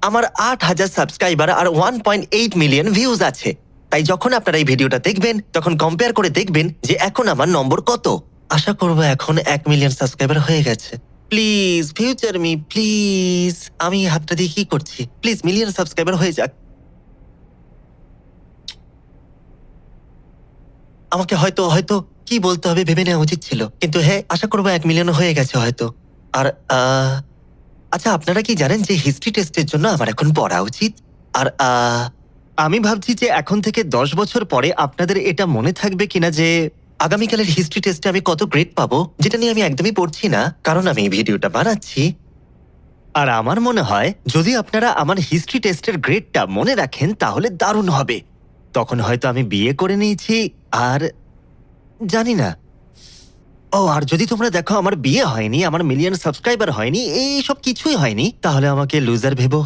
আমার 8,000 সাবস্ক্রাইবার আর 1.8 million views আছে। তাই যখন আপনারা এই ভিডিওটা দেখবেন তখন কম্পেয়ার করে দেখবেন যে এখন আমার নম্বর কত। আশা করবো এখন 1 মিলিয়ন সাবস্ক্রাইবার হয়ে গেছে। Please future me please. আমি হাতটা দিয়ে কি করছি? প্লিজ মিলিয়ন সাবস্ক্রাইবার হয়ে যাক। আমাকে হয়তো হয়তো কি বলতে হবে ভেবে নেওয়া উচিত ছিল, কিন্তু হ্যাঁ, আশা করবো 1 মিলিয়ন হয়ে গেছে হয়তো। আর আচ্ছা, আপনারা কি জানেন যে হিস্ট্রি টেস্টের জন্য আমার এখন পড়া উচিত? আর আমি ভাবছি যে এখন থেকে 10 বছর পরে আপনাদের এটা মনে থাকবে কিনা যে আগামীকালের হিস্ট্রি টেস্টে আমি কত গ্রেড পাবো, যেটা নিয়ে আমি একদমই পড়ছি না, কারণ আমি এই ভিডিওটা বানাচ্ছি। আর আমার মনে হয় যদি আপনারা আমার হিস্ট্রি টেস্টের গ্রেডটা মনে রাখেন তাহলে দারুণ হবে। তখন হয়তো আমি বিয়ে করে নিয়েছি, আর জানি না। ও, আর যদি তোমরা দেখো আমার বিয়ে হয়নি, আমার মিলিয়ন সাবস্ক্রাইবার হয়নি, এই সব কিছুই হয়নি, তাহলে আমাকে লুজার ভেবো।